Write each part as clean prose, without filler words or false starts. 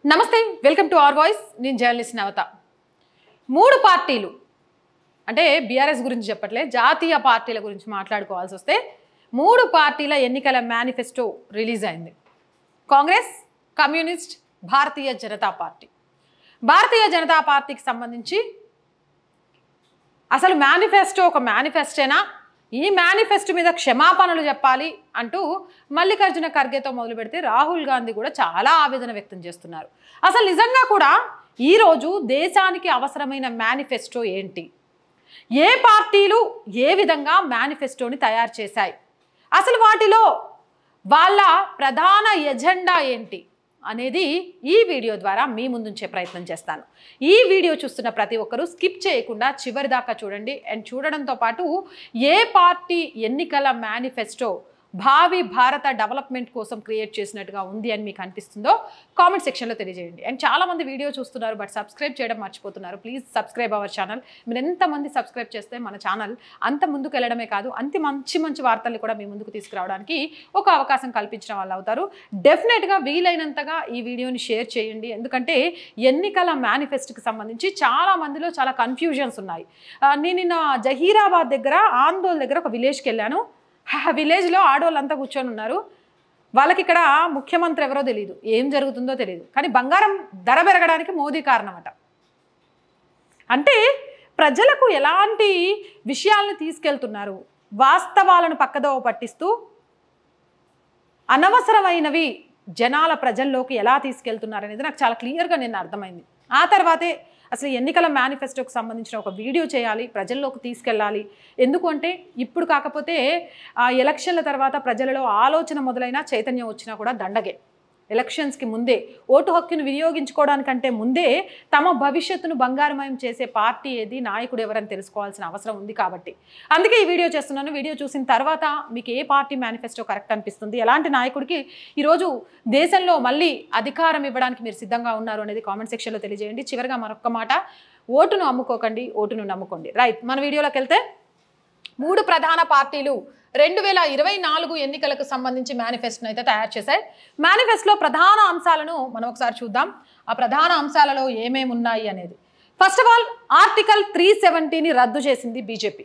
నమస్తే, welcome to our voice. నేను journalist నవత. మూడు పార్టీలు అంటే బీఆర్ఎస్ గురించి చెప్పట్లే, జాతీయ పార్టీల గురించి మాట్లాడుకోవాల్సి వస్తే మూడు పార్టీల ఎన్నికల మేనిఫెస్టో రిలీజ్ అయింది. Congress, communist, Bharatiya Janata party. భారతీయ జనతా పార్టీకి సంబంధించి అసలు మేనిఫెస్టో ఒక మేనిఫెస్టోనా, ఈ మేనిఫెస్టో మీద క్షమాపణలు చెప్పాలి అంటూ మల్లికార్జున ఖర్గేతో మొదలు పెడితే రాహుల్ గాంధీ కూడా చాలా ఆవేదన వ్యక్తం చేస్తున్నారు. అసలు నిజంగా కూడా ఈరోజు దేశానికి అవసరమైన మేనిఫెస్టో ఏంటి, ఏ పార్టీలు ఏ విధంగా మేనిఫెస్టోని తయారు చేశాయి, అసలు వాటిలో వాళ్ళ ప్రధాన ఎజెండా ఏంటి అనేది ఈ వీడియో ద్వారా మీ ముందుంచే ప్రయత్నం చేస్తాను. ఈ వీడియో చూస్తున్న ప్రతి ఒక్కరూ స్కిప్ చేయకుండా చివరి దాకా చూడండి. అండ్ చూడడంతో పాటు ఏ పార్టీ ఎన్నికల మేనిఫెస్టో భావి భారత డెవలప్మెంట్ కోసం క్రియేట్ చేసినట్టుగా ఉంది అని మీకు అనిపిస్తుందో కామెంట్ సెక్షన్లో తెలియజేయండి. అండ్ చాలామంది వీడియో చూస్తున్నారు బట్ సబ్స్క్రైబ్ చేయడం మర్చిపోతున్నారు. Please subscribe our channel. మీరు ఎంతమంది సబ్స్క్రైబ్ చేస్తే మన ఛానల్ అంత ముందుకు వెళ్ళడమే కాదు, అంత మంచి వార్తలు కూడా మీ ముందుకు తీసుకురావడానికి ఒక అవకాశం కల్పించిన వాళ్ళు అవుతారు. డెఫినెట్గా వీలైనంతగా ఈ వీడియోని షేర్ చేయండి. ఎందుకంటే ఎన్నికల మేనిఫెస్టోకి సంబంధించి చాలా మందిలో చాలా కన్ఫ్యూజన్స్ ఉన్నాయి. నేను నిన్న జహీరాబాద్ దగ్గర, ఆందోళన దగ్గర ఒక విలేజ్కి వెళ్ళాను. విలేజ్లో ఆడవాళ్ళంతా కూర్చొని ఉన్నారు. వాళ్ళకి ఇక్కడ ముఖ్యమంత్రి ఎవరో తెలియదు, ఏం జరుగుతుందో తెలియదు. కానీ బంగారం ధర పెరగడానికి మోదీ కారణమట. అంటే ప్రజలకు ఎలాంటి విషయాలను తీసుకెళ్తున్నారు, వాస్తవాలను పక్కదోవ పట్టిస్తూ అనవసరమైనవి జనాల ప్రజల్లోకి ఎలా తీసుకెళ్తున్నారు అనేది నాకు చాలా క్లియర్గా నిన్న అర్థమైంది. ఆ తర్వాతే అసలు ఎన్నికల మేనిఫెస్టోకి సంబంధించిన ఒక వీడియో చేయాలి, ప్రజల్లోకి తీసుకెళ్ళాలి. ఎందుకంటే ఇప్పుడు కాకపోతే ఎలక్షన్ల తర్వాత ప్రజలలో ఆలోచన మొదలైన చైతన్యం వచ్చినా కూడా దండగే. ఎలక్షన్స్కి ముందే ఓటు హక్కును వినియోగించుకోవడానికంటే ముందే తమ భవిష్యత్తును బంగారమయం చేసే పార్టీ ఏది, నాయకుడు ఎవరని తెలుసుకోవాల్సిన అవసరం ఉంది. కాబట్టి అందుకే ఈ వీడియో చేస్తున్నాను. వీడియో చూసిన తర్వాత మీకు ఏ పార్టీ మేనిఫెస్టో కరెక్ట్ అనిపిస్తుంది, ఎలాంటి నాయకుడికి ఈరోజు దేశంలో మళ్ళీ అధికారం ఇవ్వడానికి మీరు సిద్ధంగా ఉన్నారు అనేది కామెంట్ సెక్షన్లో తెలియజేయండి. చివరిగా మరొక్క మాట, ఓటును అమ్ముకోకండి, ఓటును నమ్ముకోండి. రైట్, మన వీడియోలోకి వెళ్తే మూడు ప్రధాన పార్టీలు 2024 ఎన్నికలకు సంబంధించి మేనిఫెస్టోను అయితే తయారు చేశాయి. మేనిఫెస్టోలో ప్రధాన అంశాలను మనం ఒకసారి చూద్దాం. ఆ ప్రధాన అంశాలలో ఏమేమి ఉన్నాయి అనేది. ఫస్ట్ ఆఫ్ ఆల్, ఆర్టికల్ 370ని రద్దు చేసింది బీజేపీ.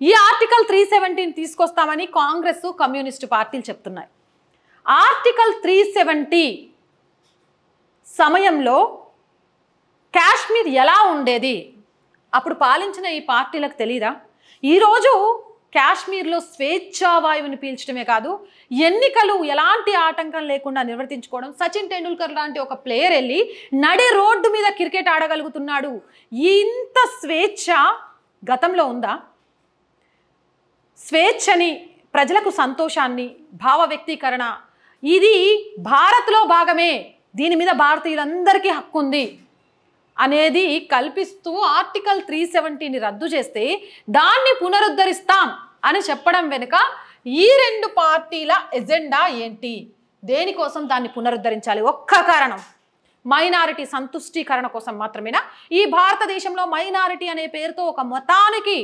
ఈ ఆర్టికల్ 370ని తీసుకొస్తామని కాంగ్రెస్, కమ్యూనిస్టు పార్టీలు చెప్తున్నాయి. ఆర్టికల్ 370 సమయంలో కాశ్మీర్ ఎలా ఉండేది అప్పుడు పాలించిన ఈ పార్టీలకు తెలీదా? ఈరోజు కాశ్మీర్లో స్వేచ్ఛావాయువుని పీల్చడమే కాదు, ఎన్నికలు ఎలాంటి ఆటంకం లేకుండా నిర్వర్తించుకోవడం. సచిన్ టెండూల్కర్ లాంటి ఒక ప్లేయర్ వెళ్ళి నడి రోడ్డు మీద క్రికెట్ ఆడగలుగుతున్నాడు. ఇంత స్వేచ్ఛ గతంలో ఉందా? స్వేచ్ఛని, ప్రజలకు సంతోషాన్ని, భావ వ్యక్తీకరణ, ఇది భారత్లో భాగమే, దీని మీద భారతీయులందరికీ హక్కు ఉంది అనేది కల్పిస్తూ ఆర్టికల్ 370ని రద్దు చేస్తే దాన్ని పునరుద్ధరిస్తాం అని చెప్పడం వెనుక ఈ రెండు పార్టీల ఎజెండా ఏంటి, దేనికోసం దాన్ని పునరుద్ధరించాలి? ఒక్క కారణం, మైనారిటీ సంతుష్టీకరణ కోసం మాత్రమేనా? ఈ భారతదేశంలో మైనారిటీ అనే పేరుతో ఒక మతానికి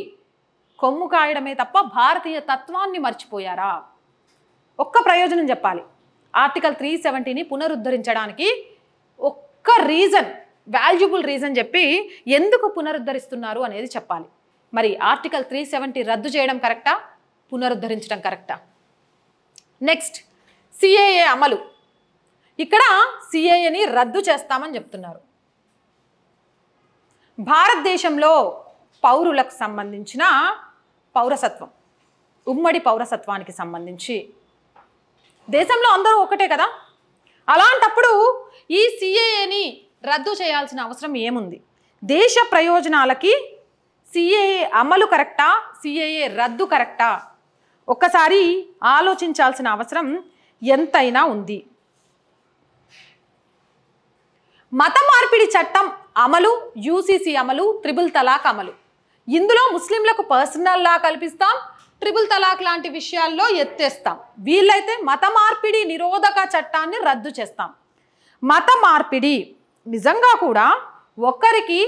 కొమ్ము కాయడమే తప్ప భారతీయ తత్వాన్ని మర్చిపోయారా? ఒక్క ప్రయోజనం చెప్పాలి. ఆర్టికల్ 370ని పునరుద్ధరించడానికి ఒక్క రీజన్, వాల్యుబుల్ రీజన్ చెప్పి ఎందుకు పునరుద్ధరిస్తున్నారు అనేది చెప్పాలి. మరి ఆర్టికల్ 370 రద్దు చేయడం కరెక్టా, పునరుద్ధరించడం కరెక్టా? నెక్స్ట్, సిఏఏ అమలు. ఇక్కడ సిఏఏని రద్దు చేస్తామని చెప్తున్నారు. భారతదేశంలో పౌరులకు సంబంధించిన పౌరసత్వం, ఉమ్మడి పౌరసత్వానికి సంబంధించి దేశంలో అందరూ ఒకటే కదా. అలాంటప్పుడు ఈ సిఏఏని రద్దు చేయాల్సిన అవసరం ఏముంది? దేశ ప్రయోజనాలకి సిఏఏ అమలు కరెక్టా, సిఏఏ రద్దు కరెక్టా? ఒక్కసారి ఆలోచించాల్సిన అవసరం ఎంతైనా ఉంది. మత మార్పిడి చట్టం అమలు, యూసీసీ అమలు, ట్రిపుల్ తలాక్ అమలు. ఇందులో ముస్లింలకు పర్సనల్ లా కల్పిస్తాం, ట్రిపుల్ తలాక్ లాంటి విషయాల్లో ఎత్తేస్తాం. వీళ్ళైతే మత మార్పిడి నిరోధక చట్టాన్ని రద్దు చేస్తాం. మత మార్పిడి నిజంగా కూడా ఒక్కరికి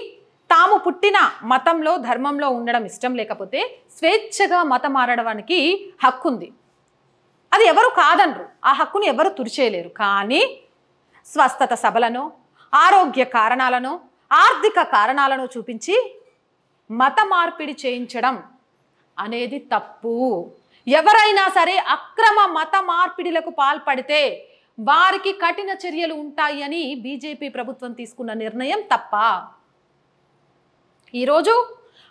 తాము పుట్టిన మతంలో, ధర్మంలో ఉండడం ఇష్టం లేకపోతే స్వేచ్ఛగా మతం మారడానికి హక్కు ఉంది. అది ఎవరు కాదనరు, ఆ హక్కుని ఎవరు తుడిచేయలేరు. కానీ స్వస్థత సభలను, ఆరోగ్య కారణాలను, ఆర్థిక కారణాలను చూపించి మత మార్పిడి చేయించడం అనేది తప్పు. ఎవరైనా సరే అక్రమ మత మార్పిడిలకు పాల్పడితే వారికి కఠిన చర్యలు ఉంటాయి అని బీజేపీ ప్రభుత్వం తీసుకున్న నిర్ణయం తప్ప. ఈరోజు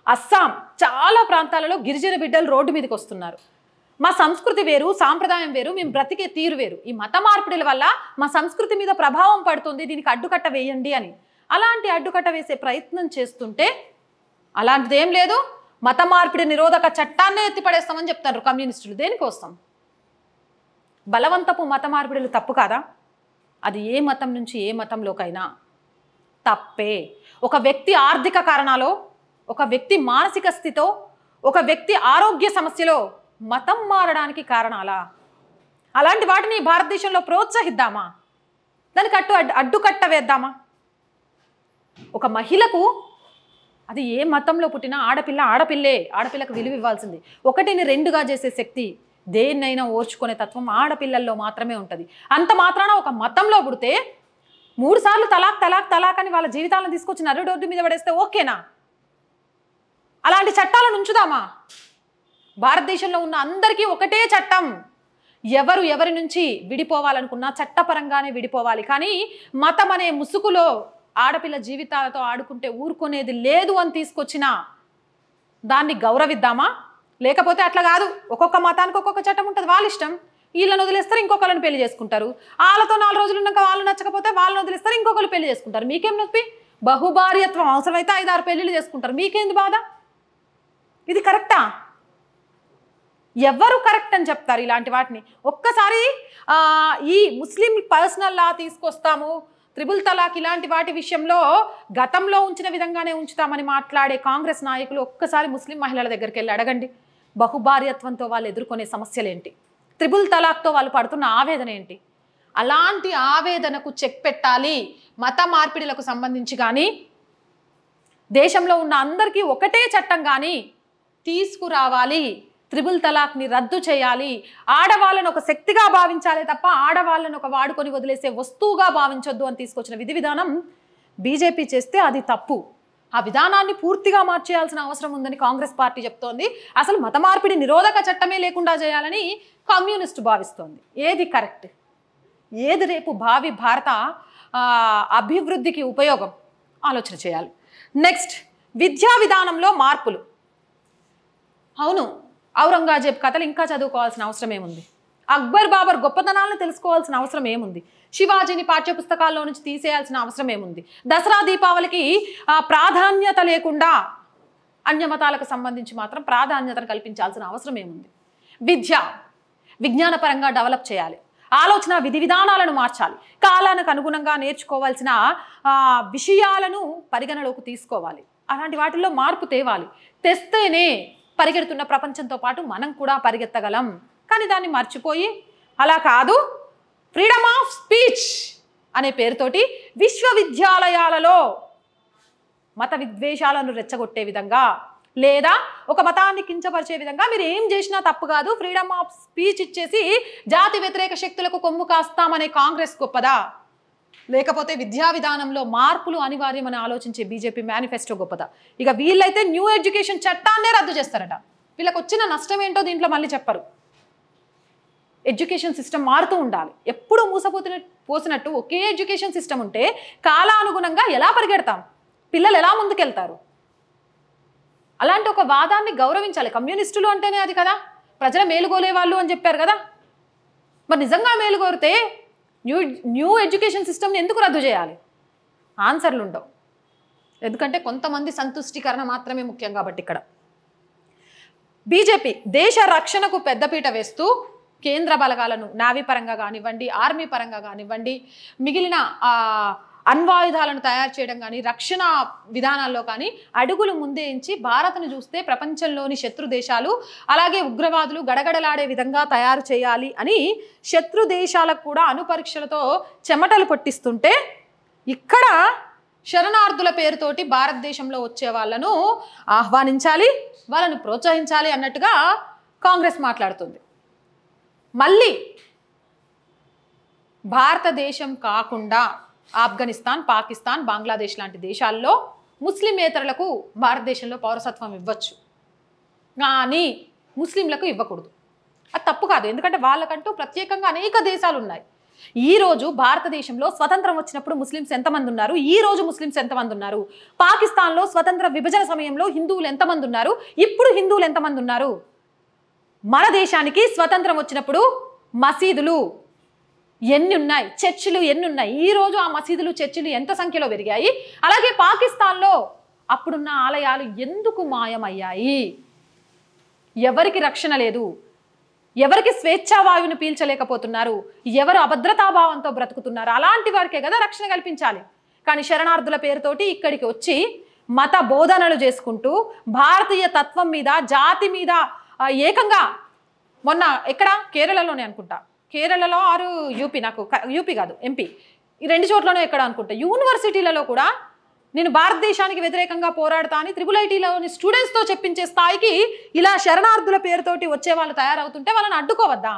అస్సాం చాలా ప్రాంతాలలో గిరిజన బిడ్డలు రోడ్డు మీదకి వస్తున్నారు. మా సంస్కృతి వేరు, సాంప్రదాయం వేరు, మేము బ్రతికే తీరు వేరు, ఈ మత మార్పిడిల వల్ల మా సంస్కృతి మీద ప్రభావం పడుతుంది, దీనికి అడ్డుకట్ట వేయండి అని. అలాంటి అడ్డుకట్ట వేసే ప్రయత్నం చేస్తుంటే అలాంటిది ఏం లేదు, మత మార్పిడి నిరోధక చట్టాన్నే ఎత్తిపడేస్తామని చెప్తారు కమ్యూనిస్టులు. దేనికోసం? బలవంతపు మత మార్పిడులు తప్పు కాదా? అది ఏ మతం నుంచి ఏ మతంలోకైనా తప్పే. ఒక వ్యక్తి ఆర్థిక కారణాలో, ఒక వ్యక్తి మానసిక స్థితితో, ఒక వ్యక్తి ఆరోగ్య సమస్యలో మతం మారడానికి కారణాలా? అలాంటి వాటిని భారతదేశంలో ప్రోత్సహిద్దామా? దానికి అడ్డుకట్ట వేద్దామా? ఒక మహిళకు, అది ఏ మతంలో పుట్టినా ఆడపిల్ల ఆడపిల్లే, ఆడపిల్లకు విలువ ఇవ్వాల్సింది. ఒకటిని రెండుగా చేసే శక్తి, దేన్నైనా ఓర్చుకునే తత్వం ఆడపిల్లల్లో మాత్రమే ఉంటుంది. అంత మాత్రాన ఒక మతంలో పుడితే 3 సార్లు తలాక్ తలాక్ తలాక్ అని వాళ్ళ జీవితాలను తీసుకొచ్చి నరుడొడ్డు మీద పడేస్తే ఓకేనా? అలాంటి చట్టాలను ఉంచుదామా? భారతదేశంలో ఉన్న అందరికీ ఒకటే చట్టం. ఎవరి నుంచి విడిపోవాలనుకున్నా చట్టపరంగానే విడిపోవాలి. కానీ మతం అనే ముసుగులో ఆడపిల్ల జీవితాలతో ఆడుకుంటే ఊరుకునేది లేదు అని తీసుకొచ్చిన దాన్ని గౌరవిద్దామా? లేకపోతే అట్లా కాదు, ఒక్కొక్క మతానికి ఒక్కొక్క చట్టం ఉంటుంది, వాళ్ళ ఇష్టం. వీళ్ళని వదిలేస్తారు, ఇంకొకళ్ళని పెళ్లి చేసుకుంటారు. వాళ్ళతో 4 రోజులు ఉన్నాక వాళ్ళు నచ్చకపోతే వాళ్ళని వదిలేస్తారు, ఇంకొకరు పెళ్లి చేసుకుంటారు. మీకేం నొప్పి? బహుభార్యత్వం అవసరమైతే 5-6 పెళ్లిళ్ళు చేసుకుంటారు. మీకేంది బాధ? ఇది కరెక్టా? ఎవరు కరెక్ట్ అని చెప్తారు ఇలాంటి వాటిని? ఒక్కసారి ఈ ముస్లిం పర్సనల్ లా తీసుకొస్తాము, త్రిబుల్ తలాక్ ఇలాంటి వాటి విషయంలో గతంలో ఉంచిన విధంగానే ఉంచుతామని మాట్లాడే కాంగ్రెస్ నాయకులు ఒక్కసారి ముస్లిం మహిళల దగ్గరికి వెళ్ళి అడగండి. బహుభార్యత్వంతో వాళ్ళు ఎదుర్కొనే సమస్యలు ఏంటి? త్రిబుల్ తలాక్తో వాళ్ళు పడుతున్న ఆవేదన ఏంటి? అలాంటి ఆవేదనకు చెక్ పెట్టాలి. మత మార్పిడిలకు సంబంధించి కానీ దేశంలో ఉన్న అందరికీ ఒకటే చట్టం కానీ తీసుకురావాలి. త్రిబుల్ తలాక్ని రద్దు చేయాలి. ఆడవాళ్ళను ఒక శక్తిగా భావించాలి తప్ప ఆడవాళ్ళను ఒక వాడుకొని వదిలేసే వస్తువుగా భావించొద్దు అని తీసుకొచ్చిన విధి విధానం బీజేపీ చేస్తే అది తప్పు. ఆ విధానాన్ని పూర్తిగా మార్చేయాల్సిన అవసరం ఉందని కాంగ్రెస్ పార్టీ చెప్తోంది. అసలు మత మార్పిడి నిరోధక చట్టమే లేకుండా చేయాలని కమ్యూనిస్టు భావిస్తోంది. ఏది కరెక్ట్? ఏది రేపు భావి భారత అభివృద్ధికి ఉపయోగం? ఆలోచన చేయాలి. నెక్స్ట్, విద్యా విధానంలో మార్పులు. అవును, ఔరంగజేబ్ కథలు ఇంకా చదువుకోవాల్సిన అవసరం ఏముంది? అక్బర్ బాబర్ గొప్పతనాలను తెలుసుకోవాల్సిన అవసరం ఏముంది? శివాజీని పాఠ్యపుస్తకాల్లో నుంచి తీసేయాల్సిన అవసరం ఏముంది? దసరా దీపావళికి ప్రాధాన్యత లేకుండా అన్యమతాలకు సంబంధించి మాత్రం ప్రాధాన్యతను కల్పించాల్సిన అవసరం ఏముంది? విజ్ఞానపరంగా డెవలప్ చేయాలి. ఆలోచన విధి విధానాలను మార్చాలి. కాలానికి అనుగుణంగా నేర్చుకోవాల్సిన విషయాలను పరిగణలోకి తీసుకోవాలి. అలాంటి వాటిల్లో మార్పు తేవాలి. తెస్తేనే పరిగెడుతున్న ప్రపంచంతో పాటు మనం కూడా పరిగెత్తగలం. కానీ దాన్ని మర్చిపోయి అలా కాదు, ఫ్రీడమ్ ఆఫ్ స్పీచ్ అనే పేరుతోటి విశ్వవిద్యాలయాలలో మత విద్వేషాలను రెచ్చగొట్టే విధంగా లేదా ఒక మతాన్ని కించపరిచే విధంగా మీరు ఏం చేసినా తప్పు కాదు, ఫ్రీడమ్ ఆఫ్ స్పీచ్ ఇచ్చేసి జాతి వ్యతిరేక శక్తులకు కొమ్ము కాస్తామనే కాంగ్రెస్ గొప్పదా? లేకపోతే విద్యా విధానంలో మార్పులు అనివార్యమని ఆలోచించే బీజేపీ మేనిఫెస్టో గొప్పదా? ఇక వీళ్ళైతే న్యూ ఎడ్యుకేషన్ చట్టాన్నే రద్దు చేస్తారట. వీళ్ళకి వచ్చిన నష్టం ఏంటో దీంట్లో మళ్ళీ చెప్పరు. ఎడ్యుకేషన్ సిస్టమ్ మారుతూ ఉండాలి. ఎప్పుడు పోసినట్టు ఒకే ఎడ్యుకేషన్ సిస్టమ్ ఉంటే కాలానుగుణంగా ఎలా పరిగెడతాం? పిల్లలు ఎలా ముందుకెళ్తారు? అలాంటి ఒక వాదాన్ని గౌరవించాలి. కమ్యూనిస్టులు అంటేనే అది కదా, ప్రజల మేలుగోలే వాళ్ళు అని చెప్పారు కదా. మరి నిజంగా మేలుగోరితే న్యూ ఎడ్యుకేషన్ సిస్టమ్ని ఎందుకు రద్దు చేయాలి? ఆన్సర్లు ఉండవు. ఎందుకంటే కొంతమంది సంతుష్టీకరణ మాత్రమే ముఖ్యం కాబట్టి. ఇక్కడ బీజేపీ దేశ రక్షణకు పెద్దపీట వేస్తూ కేంద్ర బలగాలను నావీ పరంగా కానివ్వండి, ఆర్మీ పరంగా కానివ్వండి, మిగిలిన అణ్వాయుధాలను తయారు చేయడం కానీ, రక్షణ విధానాల్లో కానీ అడుగులు ముందేయించి భారత్ను చూస్తే ప్రపంచంలోని శత్రు దేశాలు అలాగే ఉగ్రవాదులు గడగడలాడే విధంగా తయారు చేయాలి అని శత్రు దేశాలకు కూడా అణుపరీక్షలతో చెమటలు పట్టిస్తుంటే, ఇక్కడ శరణార్థుల పేరుతోటి భారతదేశంలో వచ్చే వాళ్ళను ఆహ్వానించాలి, వాళ్ళను ప్రోత్సహించాలి అన్నట్టుగా కాంగ్రెస్ మాట్లాడుతుంది. మళ్ళీ భారతదేశం కాకుండా ఆఫ్ఘనిస్తాన్, పాకిస్తాన్, బంగ్లాదేశ్ లాంటి దేశాల్లో ముస్లిమేతరులకు భారతదేశంలో పౌరసత్వం ఇవ్వచ్చు, కానీ ముస్లింలకు ఇవ్వకూడదు. అది తప్పు కాదు, ఎందుకంటే వాళ్ళకంటూ ప్రత్యేకంగా అనేక దేశాలు ఉన్నాయి. ఈరోజు భారతదేశంలో స్వతంత్రం వచ్చినప్పుడు ముస్లిమ్స్ ఎంతమంది ఉన్నారు, ఈరోజు ముస్లిమ్స్ ఎంతమంది ఉన్నారు, పాకిస్తాన్లో స్వతంత్ర విభజన సమయంలో హిందువులు ఎంతమంది ఉన్నారు, ఇప్పుడు హిందువులు ఎంతమంది ఉన్నారు. మన దేశానికి స్వతంత్రం వచ్చినప్పుడు మసీదులు ఎన్ని ఉన్నాయి, చర్చిలు ఎన్ని ఉన్నాయి, ఈరోజు ఆ మసీదులు చర్చిలు ఎంత సంఖ్యలో పెరిగాయి. అలాగే పాకిస్తాన్లో అప్పుడున్న ఆలయాలు ఎందుకు మాయమయ్యాయి, ఎవరికి రక్షణ లేదు, ఎవరికి స్వేచ్ఛావాయువును పీల్చలేకపోతున్నారు, ఎవరు అభద్రతాభావంతో బ్రతుకుతున్నారు, అలాంటి వారికే కదా రక్షణ కల్పించాలి. కానీ శరణార్థుల పేరుతోటి ఇక్కడికి వచ్చి మత బోధనలు చేసుకుంటూ భారతీయ తత్వం మీద, జాతి మీద ఏకంగా మొన్న ఎక్కడ కేరళలోనే అనుకుంటా, కేరళలో ఆరు యూపీ, నాకు యూపీ కాదు ఎంపీ, ఈ రెండు చోట్లనో ఎక్కడ అనుకుంటా, యూనివర్సిటీలలో కూడా నేను భారతదేశానికి వ్యతిరేకంగా పోరాడతా అని IIITలోని స్టూడెంట్స్తో చెప్పించే స్థాయికి ఇలా శరణార్థుల పేరుతోటి వచ్చే వాళ్ళు తయారవుతుంటే వాళ్ళని అడ్డుకోవద్దా,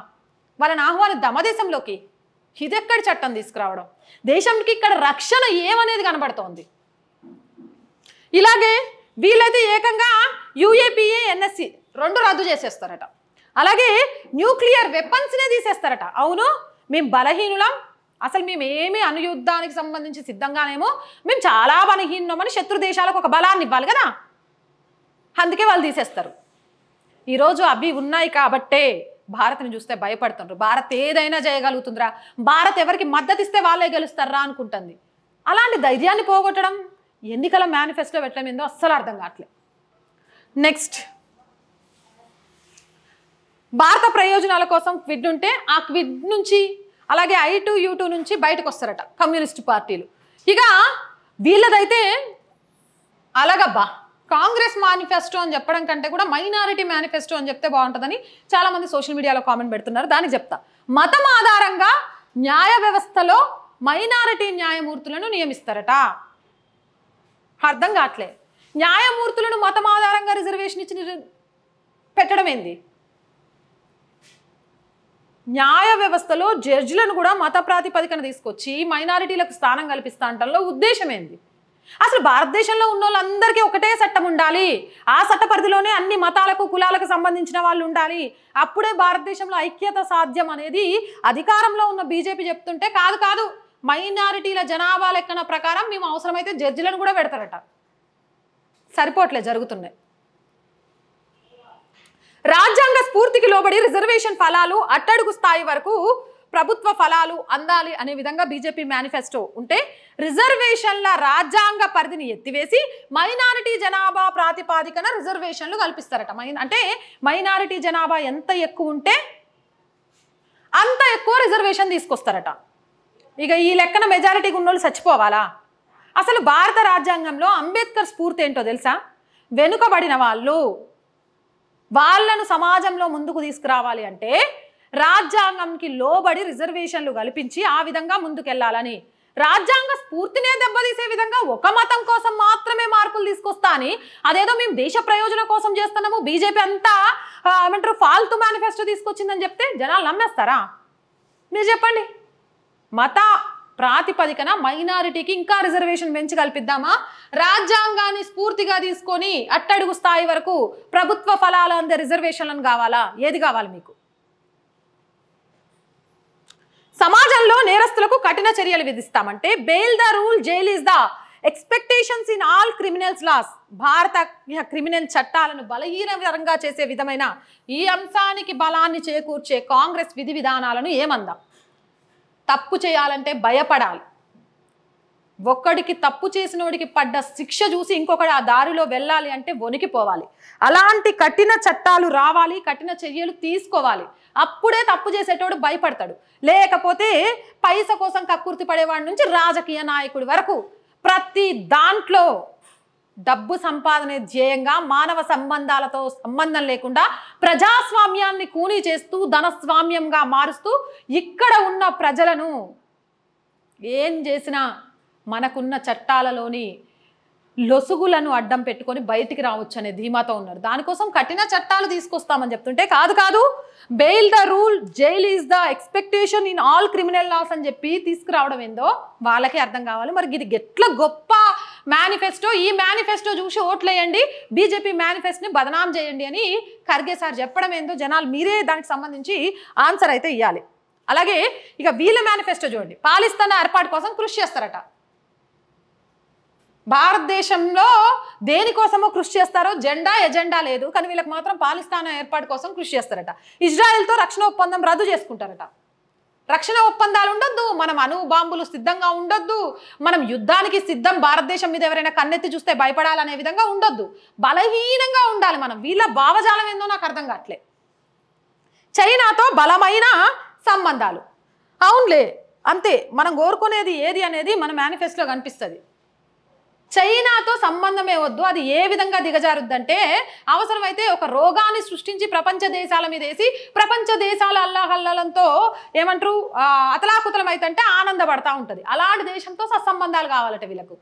వాళ్ళని ఆహ్వానిద్దాం మా దేశంలోకి. ఇదెక్కడి చట్టం తీసుకురావడం, దేశంకి ఇక్కడ రక్షణ ఏమనేది కనబడుతోంది. ఇలాగే వీళ్ళైతే ఏకంగా UAPA NSC రెండు రద్దు చేసేస్తారట, అలాగే న్యూక్లియర్ వెపన్స్నే తీసేస్తారట. అవును, మేము బలహీనులం, అసలు మేము ఏమి అనుయుద్ధానికి సంబంధించి సిద్ధంగానేమో, మేము చాలా బలహీనమని శత్రు దేశాలకు ఒక బలాన్ని ఇవ్వాలి కదా, అందుకే వాళ్ళు తీసేస్తారు. ఈరోజు అవి ఉన్నాయి కాబట్టే భారత్ని చూస్తే భయపడుతుండ్రు. భారత్ ఏదైనా చేయగలుగుతుందిరా, భారత్ ఎవరికి మద్దతు ఇస్తే వాళ్ళే గెలుస్తారా అనుకుంటుంది. అలాంటి ధైర్యాన్ని పోగొట్టడం ఎన్నికల మేనిఫెస్టో పెట్టడం ఏందో అస్సలు అర్థం కావట్లేదు. నెక్స్ట్, భారత ప్రయోజనాల కోసం క్విడ్ ఉంటే ఆ క్విడ్ నుంచి అలాగే I2 U2 నుంచి బయటకు వస్తారట కమ్యూనిస్ట్ పార్టీలు. ఇక వీళ్ళదైతే అలాగబ్బా, కాంగ్రెస్ మేనిఫెస్టో అని చెప్పడం కంటే కూడా మైనారిటీ మేనిఫెస్టో అని చెప్తే బాగుంటుందని చాలామంది సోషల్ మీడియాలో కామెంట్ పెడుతున్నారు. దానికి చెప్తా, మతం ఆధారంగా న్యాయ వ్యవస్థలో మైనారిటీ న్యాయమూర్తులను నియమిస్తారట. అర్థం కావట్లే, న్యాయమూర్తులను మతం ఆధారంగా రిజర్వేషన్ ఇచ్చి పెట్టడం ఏంది? న్యాయ వ్యవస్థలో జడ్జిలను కూడా మత ప్రాతిపదికన తీసుకొచ్చి మైనారిటీలకు స్థానం కల్పిస్తా అంటంలో ఉద్దేశం ఏంది? అసలు భారతదేశంలో ఉన్న వాళ్ళందరికీ ఒకటే చట్టం ఉండాలి, ఆ చట్ట పరిధిలోనే అన్ని మతాలకు కులాలకు సంబంధించిన వాళ్ళు ఉండాలి, అప్పుడే భారతదేశంలో ఐక్యత సాధ్యం అనేది అధికారంలో ఉన్న బీజేపీ చెప్తుంటే, కాదు కాదు మైనారిటీల జనాభా లెక్కన ప్రకారం మేము అవసరమైతే జడ్జిలను కూడా పెడతారట. సరిపోట్లే జరుగుతున్నాయి. రాజ్యాంగ స్ఫూర్తికి లోబడి రిజర్వేషన్ ఫలాలు అట్టడుగు స్థాయి వరకు ప్రభుత్వ ఫలాలు అందాలి అనే విధంగా బీజేపీ మేనిఫెస్టో ఉంటే, రిజర్వేషన్ల రాజ్యాంగ పరిధిని ఎత్తివేసి మైనారిటీ జనాభా ప్రాతిపాదికన రిజర్వేషన్లు కల్పిస్తారట. అంటే మైనారిటీ జనాభా ఎంత ఎక్కువ ఉంటే అంత ఎక్కువ రిజర్వేషన్ తీసుకొస్తారట. ఇక ఈ లెక్కన మెజారిటీకి ఉన్నోళ్ళు చచ్చిపోవాలా? అసలు భారత రాజ్యాంగంలో అంబేద్కర్ స్ఫూర్తి ఏంటో తెలుసా? వెనుకబడిన వాళ్ళను సమాజంలో ముందుకు తీసుకురావాలి అంటే రాజ్యాంగంకి లోబడి రిజర్వేషన్లు కల్పించి ఆ విధంగా ముందుకెళ్లాలని. రాజ్యాంగ స్ఫూర్తినే దెబ్బతీసే విధంగా ఒక మతం కోసం మాత్రమే మార్పులు తీసుకొస్తా అని, అదేదో మేము దేశ ప్రయోజనం కోసం చేస్తున్నాము, బీజేపీ అంతా ఏమంటారు ఫాల్తు మేనిఫెస్టో తీసుకొచ్చిందని చెప్తే జనాలు నమ్మేస్తారా? మీరు చెప్పండి. మత ప్రాతిపదికన మైనారిటీకి ఇంకా రిజర్వేషన్ పెంచి కల్పిద్దామా, రాజ్యాంగాన్ని స్ఫూర్తిగా తీసుకొని అట్టడుగు స్థాయి వరకు ప్రభుత్వ ఫలాలు అందే రిజర్వేషన్లను కావాలా? ఏది కావాలి మీకు? సమాజంలో నేరస్తులకు కఠిన చర్యలు విధిస్తామంటే bail the rule, jail is the expectations in all criminals laws. భారత క్రిమినల్ చట్టాలను బలహీనకరంగా చేసే విధమైన ఈ అంశానికి బలాన్ని చేకూర్చే కాంగ్రెస్ విధి విధానాలను ఏమందాం? తప్పు చేయాలంటే భయపడాలి. ఒక్కడికి తప్పు చేసినోడికి పడ్డ శిక్ష చూసి ఇంకొకటి ఆ దారిలో వెళ్ళాలి అంటే వణికిపోవాలి. అలాంటి కఠిన చట్టాలు రావాలి, కఠిన చర్యలు తీసుకోవాలి. అప్పుడే తప్పు చేసేటోడు భయపడతాడు. లేకపోతే పైస కోసం కక్కుర్తి పడేవాడి నుంచి రాజకీయ నాయకుడి వరకు ప్రతి దాంట్లో డబ్బు సంపాదనే ధ్యేయంగా మానవ సంబంధాలతో సంబంధం లేకుండా ప్రజాస్వామ్యాన్ని కూనీ చేస్తూ ధనస్వామ్యంగా మారుస్తూ ఇక్కడ ఉన్న ప్రజలను ఏం చేసినా మనకున్న చట్టాలలోని లొసుగులను అడ్డం పెట్టుకొని బయటికి రావచ్చు అనే ధీమాతో ఉన్నారు. దానికోసం కఠిన చట్టాలు తీసుకొస్తామని చెప్తుంటే కాదు bail the rule, jail is the expectation in all criminal laws అని చెప్పి తీసుకురావడం ఏందో వాళ్ళకే అర్థం కావాలి. మరి ఇది ఎట్లా గొప్ప మేనిఫెస్టో, ఈ మేనిఫెస్టో చూసి ఓట్లేయండి, బీజేపీ మేనిఫెస్టోని బదనాం చేయండి అని ఖర్గే సార్ చెప్పడం ఏందో జనాలు మీరే దానికి సంబంధించి ఆన్సర్ అయితే ఇవ్వాలి. అలాగే ఇక వీళ్ళ మేనిఫెస్టో చూడండి, పాలిస్తాన్ ఏర్పాటు కోసం కృషి చేస్తారట. భారతదేశంలో దేనికోసమో కృషి చేస్తారో ఎజెండా లేదు, కానీ వీళ్ళకి మాత్రం పాలిస్తాన్ ఏర్పాటు కోసం కృషి చేస్తారట. ఇజ్రాయెల్తో రక్షణ ఒప్పందం రద్దు చేసుకుంటారట. రక్షణ ఒప్పందాలు ఉండొద్దు, మనం అణు బాంబులు సిద్ధంగా ఉండొద్దు, మనం యుద్ధానికి సిద్ధం, భారతదేశం మీద ఎవరైనా కన్నెత్తి చూస్తే భయపడాలనే విధంగా ఉండొద్దు, బలహీనంగా ఉండాలి మనం. వీళ్ళ భావజాలం ఏందో నాకు అర్థం కావట్లే. చైనాతో బలమైన సంబంధాలు, అవునులే అంతే, మనం కోరుకునేది ఏది అనేది మన మేనిఫెస్టోలో కనిపిస్తుంది. చైనాతో సంబంధమే వద్దు, అది ఏ విధంగా దిగజారుద్దంటే అవసరమైతే ఒక రోగాన్ని సృష్టించి ప్రపంచ దేశాల మీద వేసి ప్రపంచ దేశాల అల్లాహల్లంతో ఏమంటారు అతలాకుతలం అయితే ఆనందపడతా ఉంటుంది. అలాంటి దేశంతో సత్సంబంధాలు కావాలట వీళ్ళకు.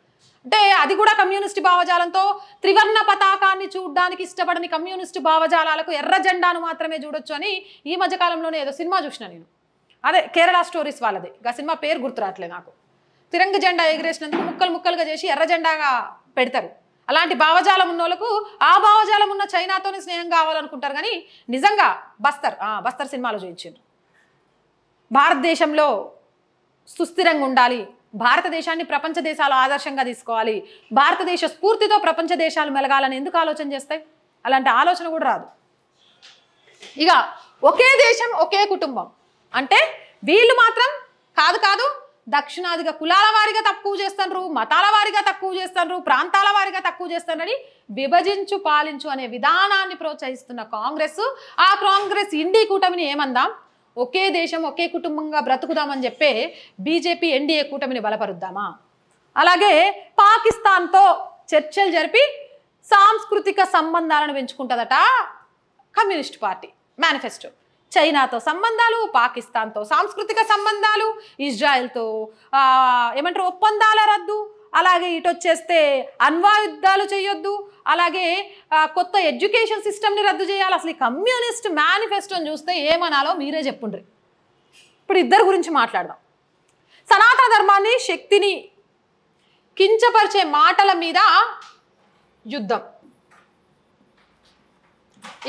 అంటే అది కూడా కమ్యూనిస్ట్ భావజాలంతో, త్రివర్ణ పతాకాన్ని చూడడానికి ఇష్టపడని కమ్యూనిస్ట్ భావజాలాలకు ఎర్ర జెండాను మాత్రమే చూడొచ్చు అని ఈ మధ్యకాలంలోనే ఏదో సినిమా చూసిన నేను, అదే కేరళ స్టోరీస్ వాళ్ళది, ఆ సినిమా పేరు గుర్తురాట్లే నాకు. తిరంగ జెండా ఎగిరేసినందుకు ముక్కలుగా చేసి ఎర్ర జెండాగా పెడతారు. అలాంటి భావజాలం ఉన్న వాళ్ళకు ఆ భావజాలం ఉన్న చైనాతోనే స్నేహం కావాలనుకుంటారు. కానీ నిజంగా బస్తర్ సినిమాలో చూపించారు. భారతదేశంలో సుస్థిరంగా ఉండాలి, భారతదేశాన్ని ప్రపంచ దేశాలు ఆదర్శంగా తీసుకోవాలి, భారతదేశ స్ఫూర్తితో ప్రపంచ దేశాలు మెలగాలని ఎందుకు ఆలోచన చేస్తాయి? అలాంటి ఆలోచన కూడా రాదు. ఇక ఒకే దేశం ఒకే కుటుంబం అంటే వీళ్ళు మాత్రం కాదు, దక్షిణాదిగా కులాల వారిగా తక్కువ చేస్తున్నారు, మతాల వారిగా తక్కువ చేస్తున్నారు, ప్రాంతాల వారిగా తక్కువ చేస్తున్నారని విభజించు పాలించు అనే విధానాన్ని ప్రోత్సహిస్తున్న కాంగ్రెస్, ఆ కాంగ్రెస్ ఇండి కూటమిని ఏమందాం, ఒకే దేశం ఒకే కుటుంబంగా బ్రతుకుదామని చెప్పే బీజేపీ ఎన్డీఏ కూటమిని బలపరుద్దామా? అలాగే పాకిస్తాన్తో చర్చలు జరిపి సాంస్కృతిక సంబంధాలను పెంచుకుంటుందట కమ్యూనిస్ట్ పార్టీ మేనిఫెస్టో. చైనాతో సంబంధాలు, పాకిస్తాన్తో సాంస్కృతిక సంబంధాలు, ఇజ్రాయెల్తో ఏమంటారు ఒప్పందాల రద్దు, అలాగే ఇటు వచ్చేస్తే అణ్వాయుద్ధాలు చేయొద్దు, అలాగే కొత్త ఎడ్యుకేషన్ సిస్టమ్ని రద్దు చేయాలి. అసలు ఈ కమ్యూనిస్ట్ మేనిఫెస్టోని చూస్తే ఏమనాలో మీరే చెప్పుండ్రి. ఇప్పుడు ఇద్దరు గురించి మాట్లాడదాం. సనాతన ధర్మాన్ని, శక్తిని కించపరిచే మాటల మీద యుద్ధం.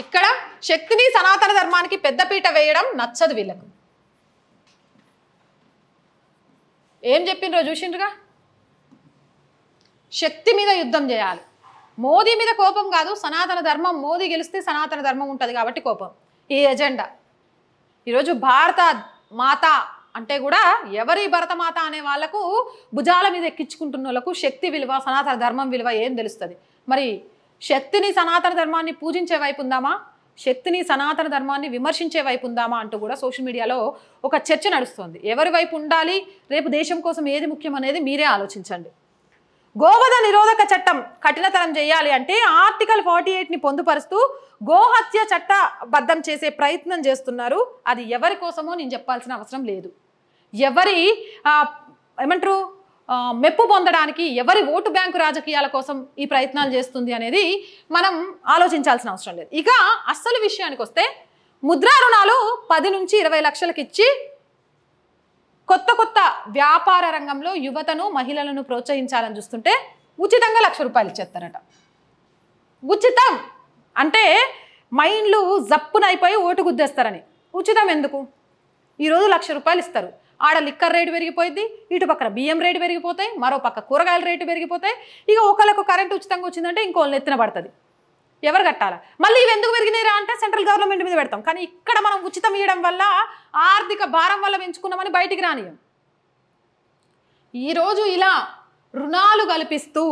ఇక్కడ శక్తిని, సనాతన ధర్మానికి పెద్దపీట వేయడం నచ్చదు వీళ్ళకు. ఏం చెప్పిండ్రో చూసిండ్రుగా, శక్తి మీద యుద్ధం చేయాలి. మోదీ మీద కోపం కాదు, సనాతన ధర్మం, మోదీ గెలిస్తే సనాతన ధర్మం ఉంటుంది కాబట్టి కోపం. ఈ ఎజెండా ఈరోజు భారత మాత అంటే కూడా ఎవరి భరతమాత అనే వాళ్లకు భుజాల మీద ఎక్కించుకుంటున్న వాళ్ళకు శక్తి విలువ, సనాతన ధర్మం విలువ ఏం తెలుస్తుంది? మరి శక్తిని, సనాతన ధర్మాన్ని పూజించే వైపు ఉందామా, శక్తిని, సనాతన ధర్మాన్ని విమర్శించే వైపు ఉందామా అంటూ కూడా సోషల్ మీడియాలో ఒక చర్చ నడుస్తుంది. ఎవరి వైపు ఉండాలి, రేపు దేశం కోసం ఏది ముఖ్యం అనేది మీరే ఆలోచించండి. గోవధ నిరోధక చట్టం కఠినతరం చేయాలి అంటే ఆర్టికల్ 48ని పొందుపరుస్తూ గోహత్య చట్టబద్ధం చేసే ప్రయత్నం చేస్తున్నారు. అది ఎవరి కోసమో నేను చెప్పాల్సిన అవసరం లేదు. ఎవరి ఏమంటారు మెప్పు పొందడానికి, ఎవరి ఓటు బ్యాంకు రాజకీయాల కోసం ఈ ప్రయత్నాలు చేస్తుంది అనేది మనం ఆలోచించాల్సిన అవసరం లేదు. ఇక అస్సలు విషయానికి వస్తే ముద్రా రుణాలు 10 నుంచి 20 లక్షలకు ఇచ్చి కొత్త వ్యాపార రంగంలో యువతను, మహిళలను ప్రోత్సహించాలని చూస్తుంటే ఉచితంగా ₹1,00,000 ఇచ్చేస్తారట. ఉచితం అంటే మైండ్లు జప్పునైపోయి ఓటు గుద్దేస్తారని. ఉచితం ఎందుకు? ఈరోజు ₹1,00,000 ఇస్తారు, ఆడ లిక్కర్ రేటు పెరిగిపోయింది, ఇటు పక్కన బియ్యం రేటు పెరిగిపోతాయి, మరో పక్క కూరగాయల రేటు పెరిగిపోతాయి. ఇక ఒకళ్ళకు కరెంట్ ఉచితంగా వచ్చిందంటే ఇంకోళ్ళు ఎత్తిన పడుతుంది. ఎవరు కట్టాలా? మళ్ళీ ఇవి ఎందుకు పెరిగినాయిరా అంటే సెంట్రల్ గవర్నమెంట్ మీద పెడతాం. కానీ ఇక్కడ మనం ఉచితం ఇవ్వడం వల్ల ఆర్థిక భారం వల్ల పెంచుకున్నామని బయటికి రానియం. ఈరోజు ఇలా రుణాలు కల్పిస్తూ,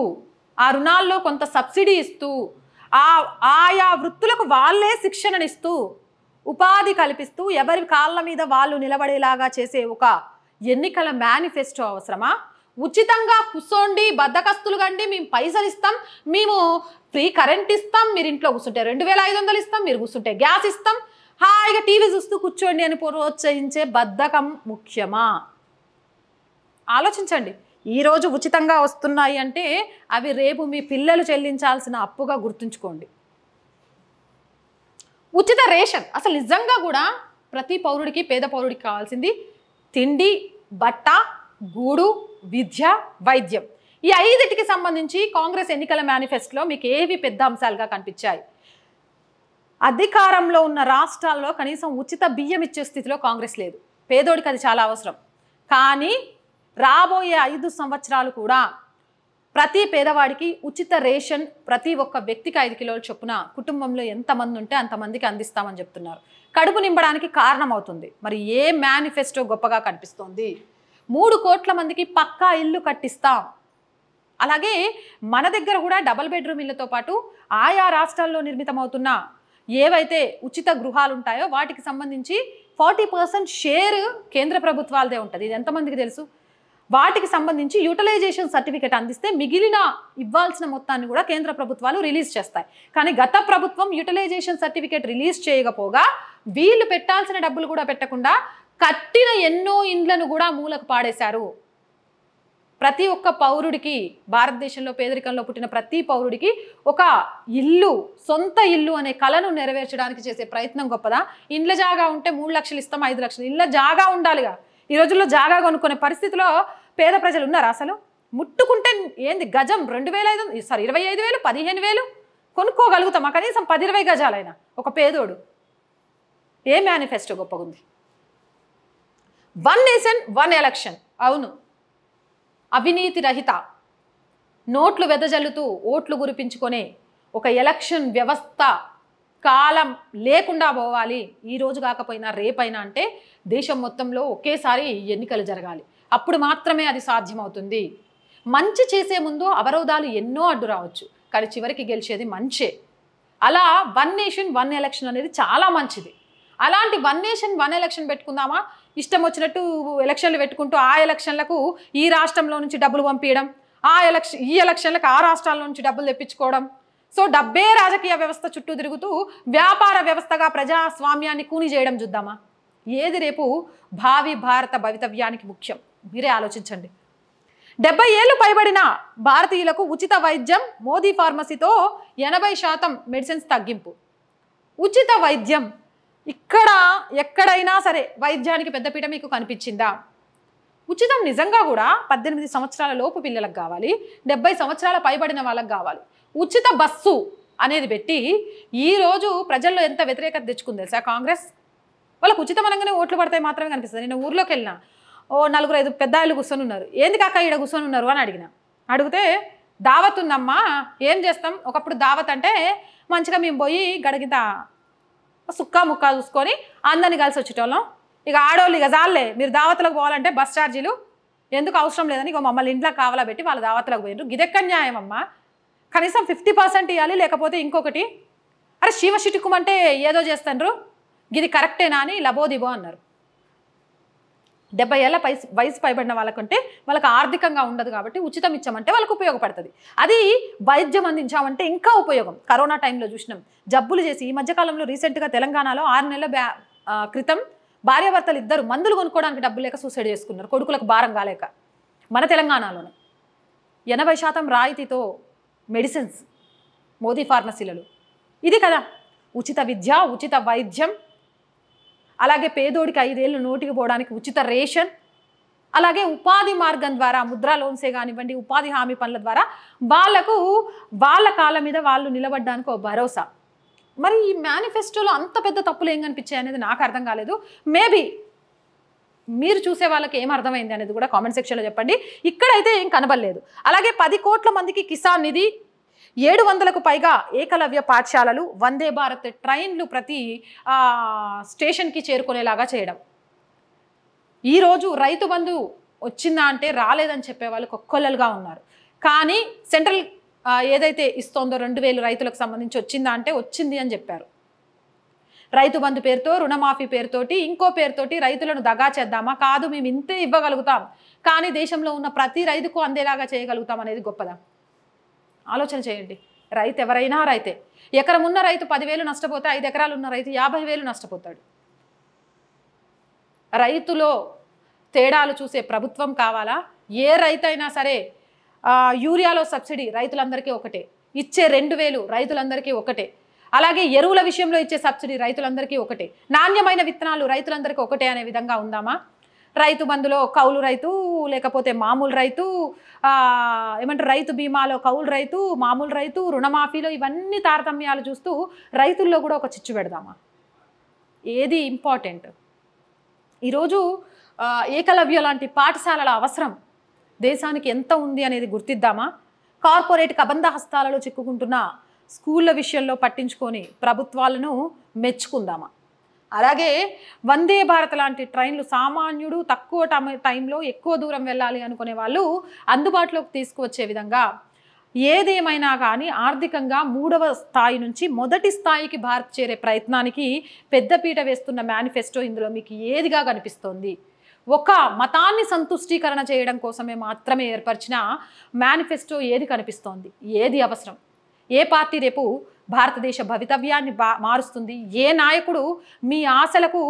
ఆ రుణాల్లో కొంత సబ్సిడీ ఇస్తూ, ఆయా వృత్తులకు వాళ్ళే శిక్షణనిస్తూ, ఉపాధి కల్పిస్తూ, ఎవరి కాళ్ళ మీద వాళ్ళు నిలబడేలాగా చేసే ఒక ఎన్నికల మేనిఫెస్టో అవసరమా? ఉచితంగా కూర్చోండి, బద్దకస్తులు కండి, మేము పైసలు ఇస్తాం, మేము ఫ్రీ కరెంట్ ఇస్తాం, మీరు ఇంట్లో కూర్చుంటే 2,500 ఇస్తాం, మీరు కూర్చుంటే గ్యాస్ ఇస్తాం, హాయిగా టీవీ చూస్తూ కూర్చోండి అని ప్రోత్సహించే బద్ధకం ముఖ్యమా? ఆలోచించండి. ఈరోజు ఉచితంగా వస్తున్నాయి అంటే అవి రేపు మీ పిల్లలు చెల్లించాల్సిన అప్పుగా గుర్తుంచుకోండి. ఉచిత రేషన్ అసలు నిజంగా కూడా ప్రతి పౌరుడికి, పేద పౌరుడికి కావాల్సింది తిండి, బట్ట, గూడు, విద్య, వైద్యం. ఈ 5టికి సంబంధించి కాంగ్రెస్ ఎన్నికల మేనిఫెస్టోలో మీకు ఏవి పెద్ద అంశాలుగా కనిపించాయి? అధికారంలో ఉన్న రాష్ట్రాల్లో కనీసం ఉచిత బియ్యం ఇచ్చే స్థితిలో కాంగ్రెస్ లేదు. పేదోడికి అది చాలా అవసరం. కానీ రాబోయే 5 సంవత్సరాలు కూడా ప్రతి పేదవాడికి ఉచిత రేషన్ ప్రతి ఒక్క వ్యక్తికి 5 కిలోల చొప్పున కుటుంబంలో ఎంతమంది ఉంటే అంతమందికి అందిస్తామని చెప్తున్నారు. కడుపు నింపడానికి కారణమవుతుంది. మరి ఏ మేనిఫెస్టో గొప్పగా కనిపిస్తోంది? 3 కోట్ల మందికి పక్కా ఇల్లు కట్టిస్తాం. అలాగే మన దగ్గర కూడా డబల్ బెడ్రూమ్ ఇళ్లతో పాటు ఆయా రాష్ట్రాల్లో నిర్మితమవుతున్న ఏవైతే ఉచిత గృహాలు ఉంటాయో వాటికి సంబంధించి 40% షేర్ కేంద్ర ప్రభుత్వాలదే ఉంటుంది. ఇది ఎంతమందికి తెలుసు? వాటికి సంబంధించి యూటిలైజేషన్ సర్టిఫికేట్ అందిస్తే మిగిలిన ఇవ్వాల్సిన మొత్తాన్ని కూడా కేంద్ర ప్రభుత్వాలు రిలీజ్ చేస్తాయి. కానీ గత ప్రభుత్వం యూటిలైజేషన్ సర్టిఫికేట్ రిలీజ్ చేయకపోగా వీళ్ళు పెట్టాల్సిన డబ్బులు కూడా పెట్టకుండా కట్టిన ఎన్నో ఇండ్లను కూడా మూలకు పాడేశారు. ప్రతి ఒక్క పౌరుడికి, భారతదేశంలో పేదరికంలో పుట్టిన ప్రతి పౌరుడికి ఒక ఇల్లు, సొంత ఇల్లు అనే కలను నెరవేర్చడానికి చేసే ప్రయత్నం గొప్పదా? ఇండ్ల జాగా ఉంటే 3 లక్షలు ఇస్తాం, 5 లక్షలు. ఇళ్ళ జాగా ఉండాలిగా. ఈ రోజుల్లో జాగా కొనుక్కునే పరిస్థితిలో పేద ప్రజలు ఉన్నారు? అసలు ముట్టుకుంటే ఏంది గజం 2500, 15000, 15000 కొనుక్కోగలుగుతామా? కనీసం 10-20 గజాలైనా ఒక పేదోడు. ఏ మేనిఫెస్టో గొప్పగుంది? 1 nation 1 election. అవును, అవినీతి రహిత, నోట్లు వెదజల్లుతూ ఓట్లు గురిపించుకొని ఒక ఎలక్షన్ వ్యవస్థ కాలం లేకుండా పోవాలి. ఈ రోజు కాకపోయినా రేపైనా అంటే దేశం మొత్తంలో ఒకేసారి ఎన్నికలు జరగాలి. అప్పుడు మాత్రమే అది సాధ్యమవుతుంది. మంచి చేసే ముందు అవరోధాలు ఎన్నో అడ్డు రావచ్చు, కానీ చివరికి గెలిచేది మంచే. అలా 1 నేషన్ 1 ఎలక్షన్ అనేది చాలా మంచిది. అలాంటి 1 నేషన్ 1 ఎలక్షన్ పెట్టుకుందామా? ఇష్టం వచ్చినట్టు ఎలక్షన్లు పెట్టుకుంటూ ఆ ఎలక్షన్లకు ఈ రాష్ట్రంలో నుంచి డబ్బులు పంపించడం, ఈ ఎలక్షన్లకు ఆ రాష్ట్రాల నుంచి డబ్బులు తెప్పించుకోవడం. సో డబ్బే రాజకీయ వ్యవస్థ చుట్టూ తిరుగుతూ వ్యాపార వ్యవస్థగా ప్రజాస్వామ్యాన్ని కూని చేయడం చూద్దామా? ఏది రేపు భావి భారత భవితవ్యానికి ముఖ్యం? మీరే ఆలోచించండి. 70 ఏళ్ళు పైబడిన భారతీయులకు ఉచిత వైద్యం, మోదీ ఫార్మసీతో 80% మెడిసిన్స్ తగ్గింపు. ఉచిత వైద్యం ఇక్కడ ఎక్కడైనా సరే వైద్యానికి పెద్దపీట మీకు కనిపించిందా? ఉచితం నిజంగా కూడా 18 సంవత్సరాల లోపు పిల్లలకు కావాలి, 70 సంవత్సరాల పైబడిన వాళ్ళకి కావాలి. ఉచిత బస్సు అనేది పెట్టి ఈరోజు ప్రజల్లో ఎంత వ్యతిరేకత తెచ్చుకుంది తెలుసా కాంగ్రెస్? వాళ్ళకు ఉచితం అనగానే ఓట్లు పడతాయి మాత్రమే కనిపిస్తుంది. నేను ఊర్లోకి వెళ్ళినా, 4-5 పెద్దాళ్ళు కూర్చొని ఉన్నారు. ఏంది కాక ఈడ కూర్చొని ఉన్నారు అని అడిగితే దావత్ ఉందమ్మా, ఏం చేస్తాం? ఒకప్పుడు దావత్ అంటే మంచిగా మేము పోయి గడిగిత సుక్కా ముక్కా చూసుకొని అందరిని కలిసి వచ్చేటోళ్ళం. ఇక ఆడోళ్ళు ఇక జాలే, మీరు దావతులకు పోవాలంటే బస్ ఛార్జీలు ఎందుకు అవసరం లేదని ఇక మమ్మల్ని ఇంట్లో కావాలా పెట్టి వాళ్ళ దావతులకు పోయినారు. గిదెక్కడ న్యాయం అమ్మా? కనీసం 50% ఇవ్వాలి, లేకపోతే ఇంకొకటి. అరే శివ చిటుకుమంటే ఏదో చేస్తాండ్రు, గిది కరెక్టేనా అని లబోదిబో అన్నారు. 70 ఏళ్ళ వయసు పైబడిన వాళ్ళకంటే వాళ్ళకి ఆర్థికంగా ఉండదు కాబట్టి ఉచితం ఇచ్చామంటే వాళ్ళకు ఉపయోగపడుతుంది. అది వైద్యం అందించామంటే ఇంకా ఉపయోగం. కరోనా టైంలో చూసినాం, జబ్బులు చేసి ఈ మధ్యకాలంలో రీసెంట్గా తెలంగాణలో 6 నెలల క్రితం భార్యాభర్తలు ఇద్దరు మందులు కొనుక్కోవడానికి డబ్బులు లేక సూసైడ్ చేసుకున్నారు, కొడుకులకు భారం కాలేక. మన తెలంగాణలోనే 80% రాయితీతో మెడిసిన్స్ మోదీ ఫార్మసీలలో. ఇది కదా ఉచిత విద్య, ఉచిత వైద్యం, అలాగే పేదోడికి 5 ఏళ్ళు నోటికి పోవడానికి ఉచిత రేషన్, అలాగే ఉపాధి మార్గం ద్వారా ముద్రా లోన్సే కానివ్వండి, ఉపాధి హామీ పనుల ద్వారా వాళ్లకు వాళ్ళ కాళ్ళ మీద వాళ్ళు నిలబడడానికి ఒక భరోసా. మరి ఈ మేనిఫెస్టోలో అంత పెద్ద తప్పులు ఏం కనిపించాయి అనేది నాకు అర్థం కాలేదు. మేబీ మీరు చూసే వాళ్ళకి ఏం అర్థమైంది అనేది కూడా కామెంట్ సెక్షన్లో చెప్పండి. ఇక్కడైతే ఏం కనబడలేదు. అలాగే 10 కోట్ల మందికి కిసాన్ నిధి, 700కు పైగా ఏకలవ్య పాఠశాలలు, వందే భారత్ ట్రైన్లు ప్రతి స్టేషన్కి చేరుకునేలాగా చేయడం. ఈరోజు రైతు బంధు వచ్చిందా అంటే రాలేదని చెప్పే వాళ్ళు కొక్కొల్లలుగా ఉన్నారు. కానీ సెంట్రల్ ఏదైతే ఇస్తోందో 2000 రైతులకు సంబంధించి వచ్చిందా అంటే వచ్చింది అని చెప్పారు. రైతు బంధు పేరుతో, రుణమాఫీ పేరుతోటి, ఇంకో పేరుతోటి రైతులను దగా చేద్దామా? కాదు, మేము ఇంతే ఇవ్వగలుగుతాం, కానీ దేశంలో ఉన్న ప్రతి రైతుకు అందేలాగా చేయగలుగుతాం అనేది గొప్పదా? ఆలోచన చేయండి. రైతు ఎవరైనా రైతే. ఎకరం ఉన్న రైతు 10,000 నష్టపోతే 5 ఎకరాలు ఉన్న రైతు 50,000 నష్టపోతాడు. రైతులో తేడాలు చూసే ప్రభుత్వం కావాలా? ఏ రైతు అయినా సరే యూరియాలో సబ్సిడీ రైతులందరికీ ఒకటే, ఇచ్చే 2000 రైతులందరికీ ఒకటే, అలాగే ఎరువుల విషయంలో ఇచ్చే సబ్సిడీ రైతులందరికీ ఒకటే, నాణ్యమైన విత్తనాలు రైతులందరికీ ఒకటే అనే విధంగా ఉందామా? రైతు బంధులో కౌలు రైతు, లేకపోతే మామూలు రైతు, ఏమంటారు రైతు బీమాలో కౌలు రైతు, మామూలు రైతు, రుణమాఫీలో ఇవన్నీ తారతమ్యాలు చూస్తూ రైతుల్లో కూడా ఒక చిచ్చు పెడదామా? ఏది ఇంపార్టెంట్? ఈరోజు ఏకలవ్య లాంటి పాఠశాలల అవసరం దేశానికి ఎంత ఉంది అనేది గుర్తిద్దామా? కార్పొరేట్ కబంధ హస్తాలలో చిక్కుకుంటున్న స్కూళ్ళ విషయంలో పట్టించుకొని ప్రభుత్వాలను మెచ్చుకుందామా? అలాగే వందే భారత్ లాంటి ట్రైన్లు సామాన్యుడు తక్కువ టైంలో ఎక్కువ దూరం వెళ్ళాలి అనుకునే వాళ్ళు అందుబాటులోకి తీసుకువచ్చే విధంగా ఏదేమైనా కానీ ఆర్థికంగా 3వ స్థాయి నుంచి మొదటి స్థాయికి భారత్ చేరే ప్రయత్నానికి పెద్దపీట వేస్తున్న మేనిఫెస్టో ఇందులో మీకు ఏదిగా కనిపిస్తోంది? ఒక మతాన్ని సంతుష్టీకరణ చేయడం కోసమే మాత్రమే ఏర్పరిచిన మేనిఫెస్టో ఏది కనిపిస్తోంది? ఏది అవసరం? ఏ పార్టీ రేపు భారతదేశ భవితవ్యాన్ని మారుస్తుంది? ఏ నాయకుడు మీ ఆశలకు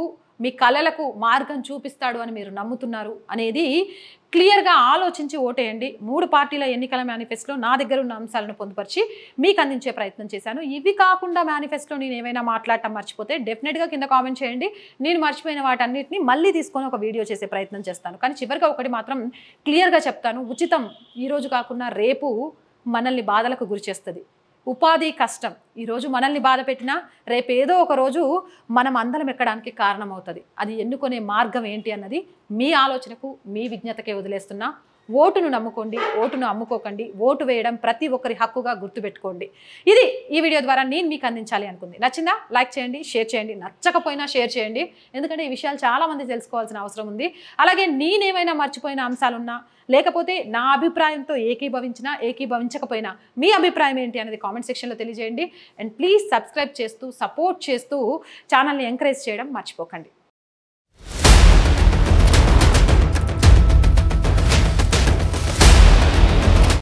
మీ కళలకు మార్గం చూపిస్తాడు అని మీరు నమ్ముతున్నారు అనేది క్లియర్గా ఆలోచించి ఓటేయండి. 3 పార్టీల ఎన్నికల మేనిఫెస్టోలో నా దగ్గర ఉన్న అంశాలను పొందుపరిచి మీకు అందించే ప్రయత్నం చేశాను. ఇవి కాకుండా మేనిఫెస్టో నేను ఏమైనా మాట్లాడటం మర్చిపోతే డెఫినెట్గా కింద కామెంట్ చేయండి. నేను మర్చిపోయిన వాటన్నిటిని మళ్ళీ తీసుకొని ఒక వీడియో చేసే ప్రయత్నం చేస్తాను. కానీ చివరిగా ఒకటి మాత్రం క్లియర్గా చెప్తాను, ఉచితం ఈరోజు కాకుండా రేపు మనల్ని బాధలకు గురి చేస్తుంది. ఉపాధి కష్టం ఈరోజు మనల్ని బాధ పెట్టినా రేపు ఏదో ఒక రోజు మనం అందరం ఎక్కడానికి కారణమవుతుంది. అది ఎన్నుకునే మార్గం ఏంటి అన్నది మీ ఆలోచనకు మీ విజ్ఞతకే వదిలేస్తున్నా. ఓటును నమ్ముకోండి, ఓటును అమ్ముకోకండి. ఓటు వేయడం ప్రతి ఒక్కరి హక్కుగా గుర్తుపెట్టుకోండి. ఇది ఈ వీడియో ద్వారా నేను మీకు అందించాలి అనుకుంది. నచ్చిందా? లైక్ చేయండి, షేర్ చేయండి. నచ్చకపోయినా షేర్ చేయండి, ఎందుకంటే ఈ విషయాలు చాలామంది తెలుసుకోవాల్సిన అవసరం ఉంది. అలాగే నేనేమైనా మర్చిపోయిన అంశాలున్నా, లేకపోతే నా అభిప్రాయంతో ఏకీభవించకపోయినా మీ అభిప్రాయం ఏంటి అనేది కామెంట్ సెక్షన్లో తెలియజేయండి. అండ్ ప్లీజ్ సబ్స్క్రైబ్ చేస్తూ సపోర్ట్ చేస్తూ ఛానల్ని ఎంకరేజ్ చేయడం మర్చిపోకండి.